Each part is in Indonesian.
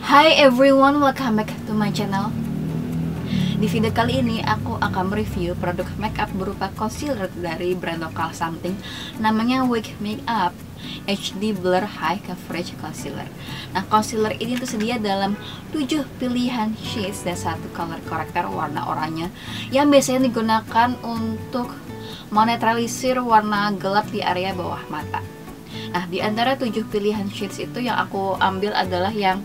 Hi everyone, welcome back to my channel. Di video kali ini aku akan mereview produk makeup berupa concealer dari brand lokal something namanya Wake Makeup HD Blur High Coverage Concealer. Nah, concealer ini tersedia dalam 7 pilihan shades dan satu color corrector warna oranye yang biasanya digunakan untuk menetralisir warna gelap di area bawah mata. Nah, di antara 7 pilihan shades itu yang aku ambil adalah yang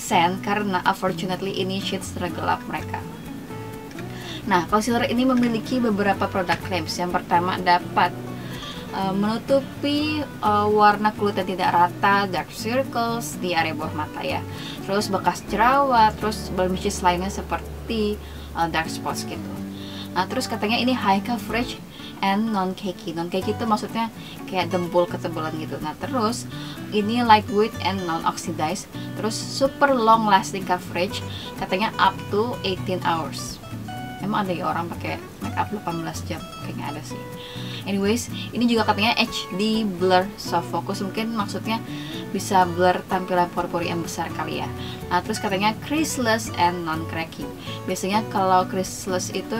Sand karena unfortunately ini shades tergelap mereka. Nah, concealer ini memiliki beberapa produk claims. Yang pertama dapat menutupi warna kulit yang tidak rata, dark circles di area bawah mata ya. Terus bekas jerawat, terus blemishes lainnya seperti dark spots gitu. Nah, terus katanya ini high coverage and non-cakey. Non-cakey itu maksudnya kayak dempul ketebalan gitu. Nah, terus ini lightweight and non-oxidized. Terus super long lasting coverage, katanya up to 18 hours. Emang ada ya orang pakai makeup 18 jam? Kayaknya ada sih. Anyways, ini juga katanya HD Blur Soft Focus. Mungkin maksudnya bisa blur tampilan pori-pori yang besar kali ya. Nah, terus katanya creaseless and non-cracking. Biasanya kalau creaseless itu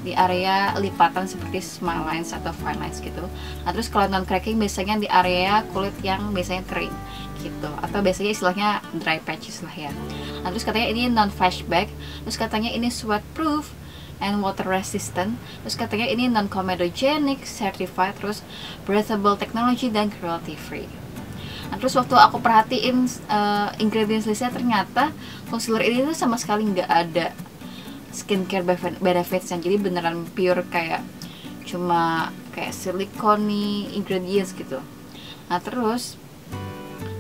di area lipatan seperti smile lines atau fine lines gitu. Nah, terus kalau non-cracking biasanya di area kulit yang biasanya kering gitu, atau biasanya istilahnya dry patches lah ya. Nah, terus katanya ini non-flashback. Terus katanya ini sweat proof and water resistant. Terus katanya ini non comedogenic certified, terus breathable technology dan cruelty free. Nah, terus waktu aku perhatiin ingredients listnya, ternyata concealer ini tuh sama sekali nggak ada skincare benefits yang jadi beneran pure kayak cuma kayak silikoni ingredients gitu. Nah, terus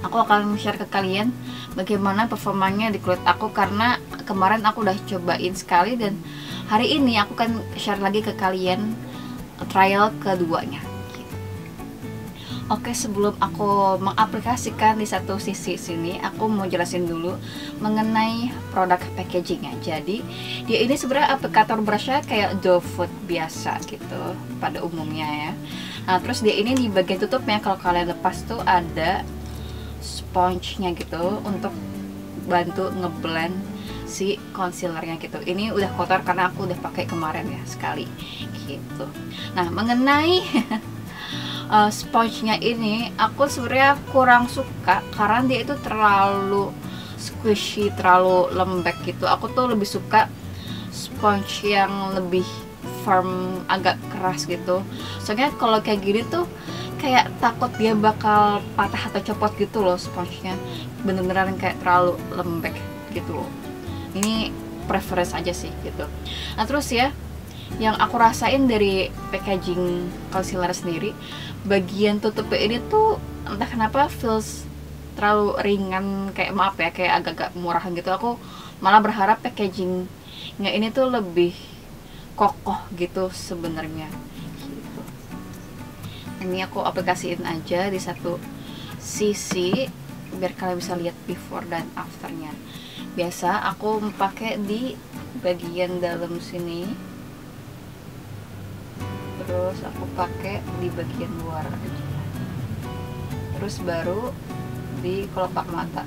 aku akan share ke kalian bagaimana performanya di kulit aku, karena kemarin aku udah cobain sekali dan hari ini aku akan share lagi ke kalian trial keduanya. Oke, sebelum aku mengaplikasikan di satu sisi sini, aku mau jelasin dulu mengenai produk packagingnya. Jadi dia ini sebenarnya aplikator brushnya kayak doe foot biasa gitu pada umumnya ya. Nah, terus dia ini di bagian tutupnya kalau kalian lepas tuh ada sponge-nya gitu untuk bantu ngeblend si concealernya gitu. Ini udah kotor karena aku udah pakai kemarin ya sekali gitu. Nah, mengenai sponge-nya ini aku sebenarnya kurang suka karena dia itu terlalu squishy, terlalu lembek gitu. Aku tuh lebih suka sponge yang lebih firm, agak keras gitu. Soalnya kalau kayak gini tuh kayak takut dia bakal patah atau copot gitu loh sponge-nya. Bener-beneran kayak terlalu lembek gitu loh. Ini preference aja sih gitu. Nah, terus ya yang aku rasain dari packaging concealer sendiri, bagian tutupnya ini tuh entah kenapa feels terlalu ringan, kayak maaf ya, kayak agak-agak murahan gitu. Aku malah berharap packagingnya ini tuh lebih kokoh gitu sebenarnya gitu. Ini aku aplikasiin aja di satu sisi biar kalian bisa lihat before dan afternya. Biasa aku pakai di bagian dalam sini, terus aku pakai di bagian luar aja, terus baru di kelopak mata.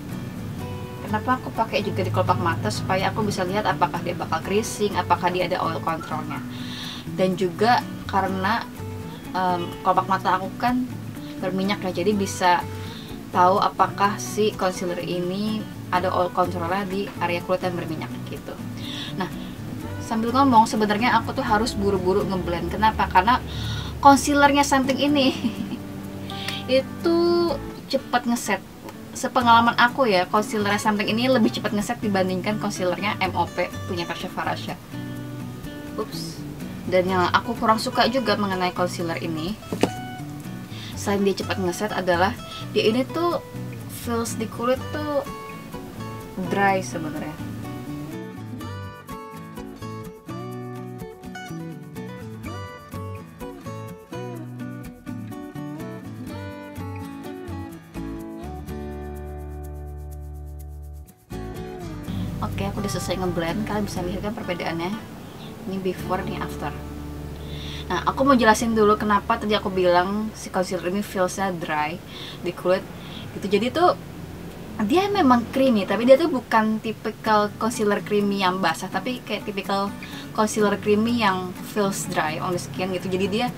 Kenapa aku pakai juga di kelopak mata? Supaya aku bisa lihat apakah dia bakal creasing, apakah dia ada oil controlnya, dan juga karena kelopak mata aku kan berminyak ya, jadi bisa tahu apakah si concealer ini ada oil controlnya di area kulit yang berminyak gitu. Nah, sambil ngomong sebenarnya aku tuh harus buru-buru ngeblend. Kenapa? Karena concealernya something ini itu cepat ngeset. Sepengalaman aku ya, concealernya something ini lebih cepat ngeset dibandingkan concealernya MOP punya Tasya Farasya. Ups. Dan yang aku kurang suka juga mengenai concealer ini, selain dia cepat ngeset, adalah dia ini tuh feels di kulit tuh dry sebenarnya. Oke, aku udah selesai ngeblend. Kalian bisa lihat kan perbedaannya. Ini before, ini after. Nah, aku mau jelasin dulu kenapa tadi aku bilang si concealer ini feelsnya dry di kulit gitu. Jadi tuh dia memang creamy, tapi dia tuh bukan tipikal concealer creamy yang basah, tapi kayak tipikal concealer creamy yang feels dry on the skin gitu. Jadi dia,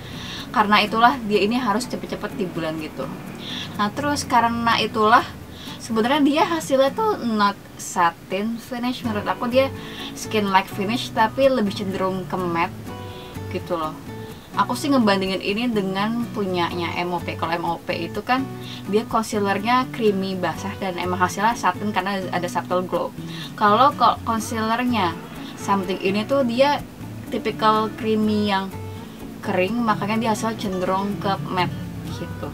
karena itulah dia ini harus cepet-cepet di bulan gitu. Nah terus karena itulah sebenarnya dia hasilnya tuh not satin finish, menurut aku dia skin like finish tapi lebih cenderung ke matte gitu loh. Aku sih ngebandingin ini dengan punyanya MOP. Kalau MOP itu kan dia concealernya creamy basah dan emang hasilnya satin karena ada subtle glow. Kalau concealernya Something ini tuh dia tipikal creamy yang kering, makanya dia hasil cenderung ke matte gitu.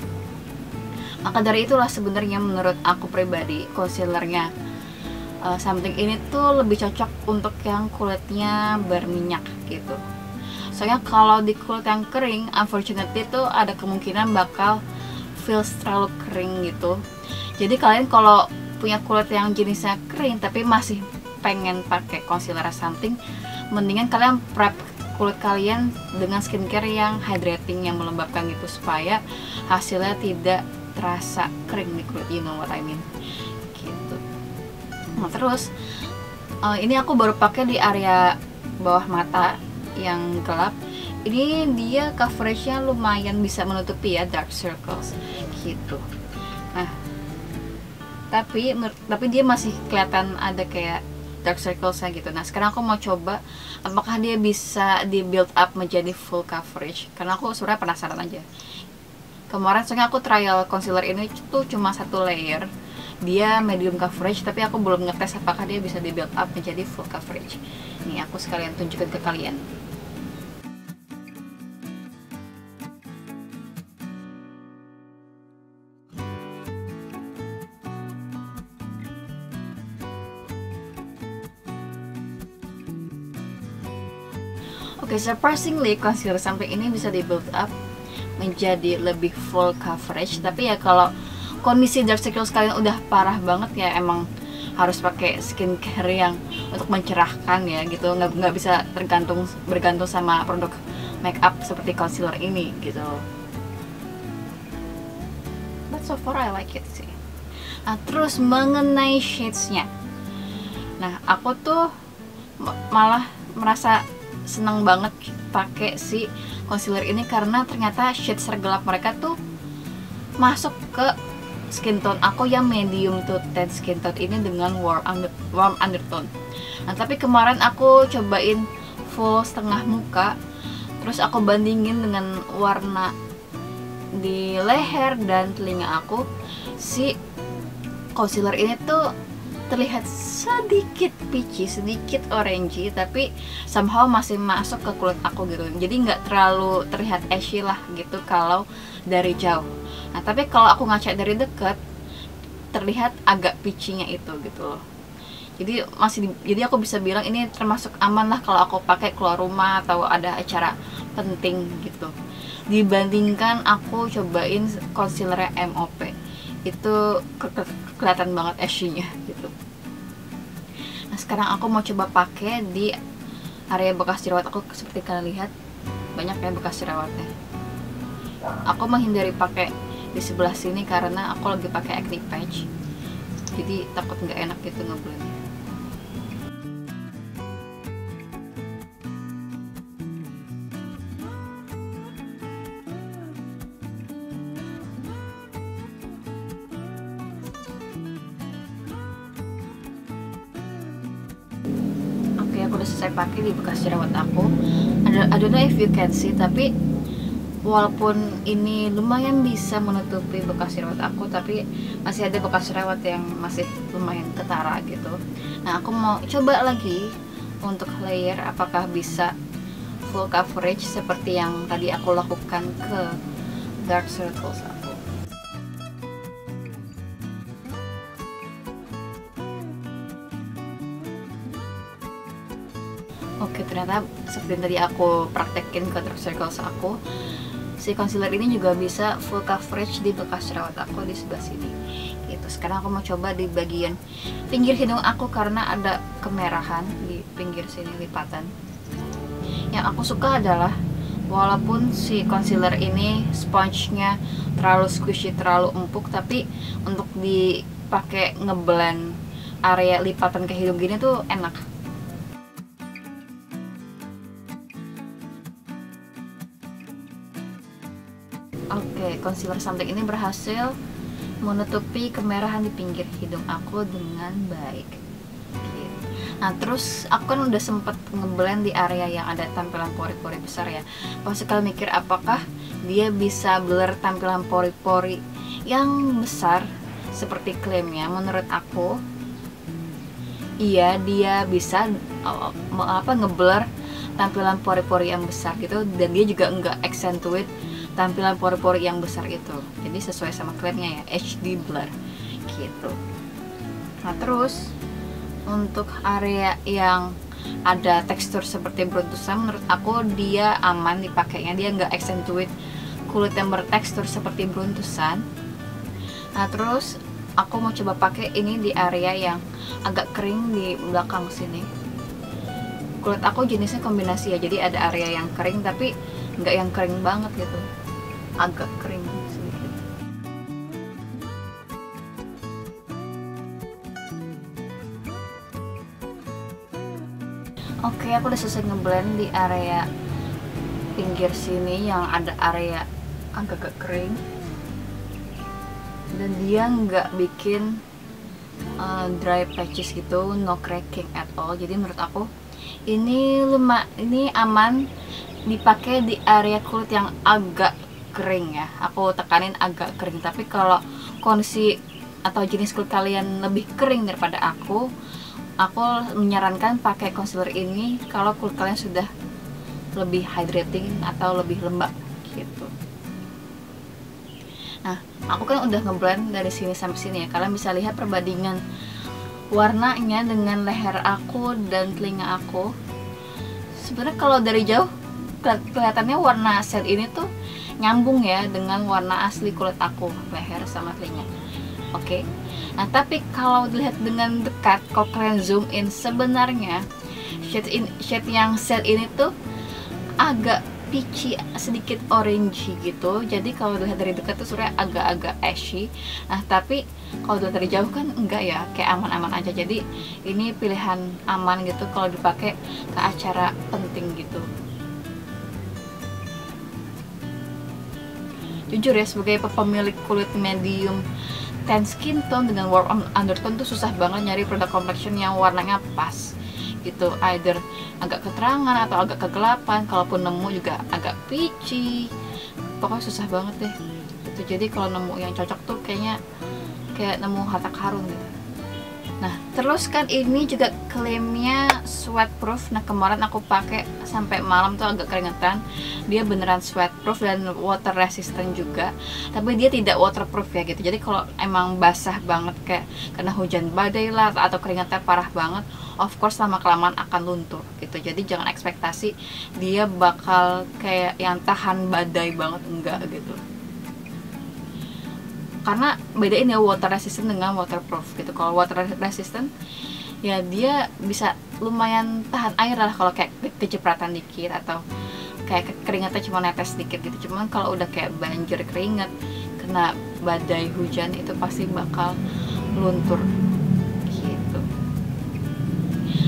Maka dari itulah sebenarnya menurut aku pribadi concealernya Something ini tuh lebih cocok untuk yang kulitnya berminyak gitu. Soalnya kalau di kulit yang kering, unfortunately tuh ada kemungkinan bakal feels terlalu kering gitu. Jadi kalian kalau punya kulit yang jenisnya kering tapi masih pengen pakai concealer Something, mendingan kalian prep kulit kalian dengan skincare yang hydrating, yang melembabkan gitu, supaya hasilnya tidak terasa kering di kulit, you know what I mean gitu. Nah terus ini aku baru pakai di area bawah mata yang gelap. Ini dia coveragenya lumayan bisa menutupi ya dark circles gitu. Nah tapi dia masih kelihatan ada kayak dark circlesnya gitu. Nah sekarang aku mau coba apakah dia bisa di build up menjadi full coverage, karena aku sebenarnya penasaran aja. Kemarin soalnya aku trial concealer ini tuh cuma 1 layer, dia medium coverage, tapi aku belum ngetes apakah dia bisa di build up menjadi full coverage. Nih aku sekalian tunjukin ke kalian. Oke, surprisingly concealer Something ini bisa di build up menjadi lebih full coverage. Tapi ya kalau kondisi dark circles kalian udah parah banget ya emang harus pakai skincare yang untuk mencerahkan ya gitu. Nggak bisa bergantung sama produk makeup seperti concealer ini gitu. But so far I like it sih. Nah terus mengenai shadesnya, nah aku tuh malah merasa senang banget pakai si concealer ini karena ternyata shade tergelap mereka tuh masuk ke skin tone aku yang medium to tan skin tone ini dengan warm undertone. Nah tapi kemarin aku cobain full setengah muka, terus aku bandingin dengan warna di leher dan telinga aku, si concealer ini tuh terlihat sedikit peachy, sedikit orangey, tapi somehow masih masuk ke kulit aku gitu. Jadi nggak terlalu terlihat ashy lah gitu kalau dari jauh. Nah tapi kalau aku ngaca dari dekat, terlihat agak peachy-nya itu gitu loh. Jadi aku bisa bilang ini termasuk aman lah kalau aku pakai keluar rumah atau ada acara penting gitu. Dibandingkan aku cobain concealer MOP, itu kelihatan banget ashy-nya gitu. Nah sekarang aku mau coba pakai di area bekas jerawat aku. Seperti kalian lihat banyak ya bekas jerawatnya. Aku menghindari pakai di sebelah sini karena aku lagi pakai acne patch, jadi takut nggak enak gitu ngeblendnya. Aku udah selesai pakai di bekas jerawat aku. I don't know if you can see, tapi walaupun ini lumayan bisa menutupi bekas jerawat aku, tapi masih ada bekas jerawat yang masih lumayan ketara gitu. Nah aku mau coba lagi untuk layer apakah bisa full coverage seperti yang tadi aku lakukan ke dark circles aku. Oke, ternyata seperti yang tadi aku praktekin ke dark circles aku, si concealer ini juga bisa full coverage di bekas jerawat aku di sebelah sini gitu. Sekarang aku mau coba di bagian pinggir hidung aku karena ada kemerahan di pinggir sini lipatan. Yang aku suka adalah walaupun si concealer ini sponge-nya terlalu squishy, terlalu empuk, tapi untuk di pakai ngeblend area lipatan ke hidung gini tuh enak. Oke, concealer something ini berhasil menutupi kemerahan di pinggir hidung aku dengan baik. Nah, terus aku kan udah sempet ngeblend di area yang ada tampilan pori-pori besar ya. Pasti kalian mikir apakah dia bisa blur tampilan pori-pori yang besar seperti klaimnya? Menurut aku, iya, dia bisa ngeblur tampilan pori-pori yang besar gitu, dan dia juga nggak accentuate tampilan pori-pori yang besar itu. Jadi sesuai sama klaimnya ya, HD blur gitu. Nah, terus untuk area yang ada tekstur seperti bruntusan, menurut aku dia aman dipakainya, dia nggak accentuate kulit yang bertekstur seperti bruntusan. Nah, terus aku mau coba pakai ini di area yang agak kering di belakang sini. Kulit aku jenisnya kombinasi ya, jadi ada area yang kering tapi nggak yang kering banget gitu, agak kering sedikit. Oke, aku udah selesai ngeblend di area pinggir sini yang ada area agak kering, dan dia nggak bikin dry patches gitu, no cracking at all. Jadi menurut aku ini aman dipakai di area kulit yang agak kering ya. Aku tekanin agak kering, tapi kalau kondisi atau jenis kulit kalian lebih kering daripada aku menyarankan pakai concealer ini kalau kulit kalian sudah lebih hydrating atau lebih lembab gitu. Nah, aku kan udah ngeblend dari sini sampai sini ya. Kalian bisa lihat perbandingan warnanya dengan leher aku dan telinga aku. Sebenarnya kalau dari jauh kelihatannya warna shade ini tuh nyambung ya dengan warna asli kulit aku, leher sama telinga. Oke. Nah, tapi kalau dilihat dengan dekat, kalau kalian zoom in, sebenarnya shade yang shade ini tuh agak peachy, sedikit orange gitu. Jadi kalau dilihat dari dekat tuh sebenarnya agak-agak ashy. Nah, tapi kalau dilihat dari jauh kan enggak ya, kayak aman-aman aja. Jadi ini pilihan aman gitu kalau dipakai ke acara penting gitu. Jujur ya, sebagai pemilik kulit medium tan skin tone dengan warm undertone tuh susah banget nyari produk complexion yang warnanya pas gitu, either agak keterangan atau agak kegelapan. Kalaupun nemu juga agak peachy, pokoknya susah banget deh gitu. Jadi kalau nemu yang cocok tuh kayak nemu harta karun gitu. Nah, terus kan ini juga klaimnya sweat proof. Nah, kemarin aku pakai sampai malam tuh agak keringetan. Dia beneran sweat proof dan water resistant juga. Tapi dia tidak waterproof ya gitu. Jadi kalau emang basah banget kayak kena hujan badai lah atau keringetnya parah banget, of course lama kelamaan akan luntur gitu. Jadi jangan ekspektasi dia bakal kayak yang tahan badai banget, enggak gitu. Karena bedain ya water resistant dengan waterproof gitu. Kalau water resistant ya dia bisa lumayan tahan air lah kalau kayak kecipratan dikit atau kayak keringatnya cuma netes sedikit gitu. Cuman kalau udah kayak banjir keringat kena badai hujan itu pasti bakal luntur gitu.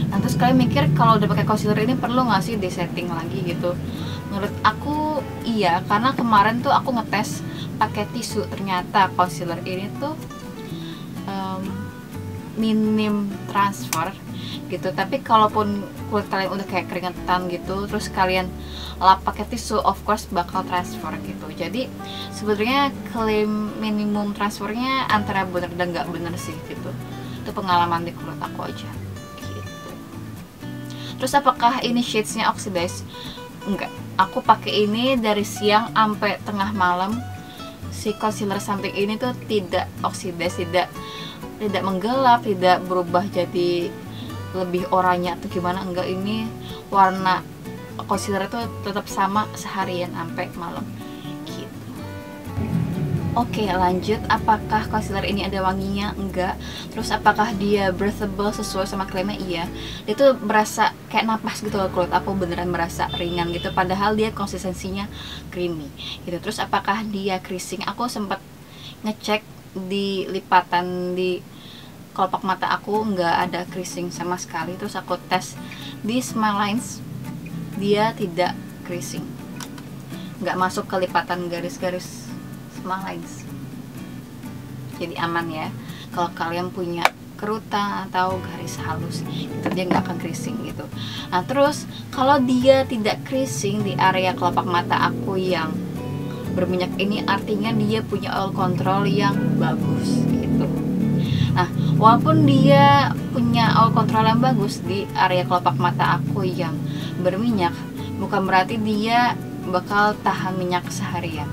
Nah, terus kalian mikir kalau udah pakai concealer ini perlu nggak sih di setting lagi gitu? Menurut aku iya, karena kemarin tuh aku ngetes pakai tisu, ternyata concealer ini tuh minim transfer gitu. Tapi kalaupun kulit kalian udah kayak keringetan gitu, terus kalian lap pakai tisu, of course bakal transfer gitu. Jadi sebenarnya klaim minimum transfernya antara bener dan nggak bener sih gitu. Itu pengalaman di kulit aku aja gitu. Terus apakah ini shadesnya oxidize? Enggak, aku pakai ini dari siang sampai tengah malam. Si concealer samping ini tuh tidak oksidas, tidak menggelap, tidak berubah jadi lebih oranye atau gimana, enggak. Ini warna concealer itu tetap sama seharian sampai malam gitu. Oke, lanjut. Apakah concealer ini ada wanginya? Enggak. Terus apakah dia breathable sesuai sama klaimnya? Iya. Dia tuh berasa kayak napas gitu loh kulit aku, beneran berasa ringan gitu. Padahal dia konsistensinya creamy gitu. Terus apakah dia creasing? Aku sempat ngecek di lipatan di kelopak mata aku nggak ada creasing sama sekali. Terus aku tes di Smile Lines, dia tidak creasing, nggak masuk ke lipatan garis-garis Smile Lines. Jadi aman ya. Kalau kalian punya kerutan atau garis halus gitu, dia nggak akan creasing gitu. Nah terus kalau dia tidak creasing di area kelopak mata aku yang berminyak ini, artinya dia punya oil control yang bagus gitu. Nah walaupun dia punya oil control yang bagus di area kelopak mata aku yang berminyak, bukan berarti dia bakal tahan minyak seharian.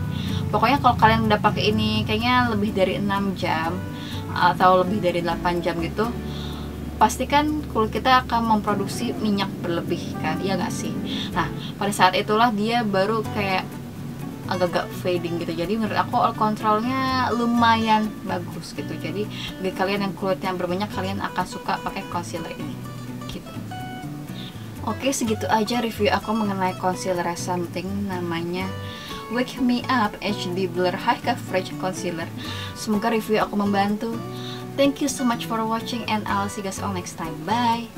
Pokoknya kalau kalian udah pakai ini kayaknya lebih dari 6 jam atau lebih dari 8 jam gitu, pastikan kulit kita akan memproduksi minyak berlebih kan, iya gak sih? Nah pada saat itulah dia baru kayak agak-agak fading gitu. Jadi menurut aku oil controlnya lumayan bagus gitu. Jadi bagi kalian yang kulitnya berminyak, kalian akan suka pakai concealer ini gitu. Oke, segitu aja review aku mengenai concealer something namanya Wake Me Up HD Blur High Coverage Concealer. Semoga review aku membantu. Thank you so much for watching and I'll see you guys all next time. Bye.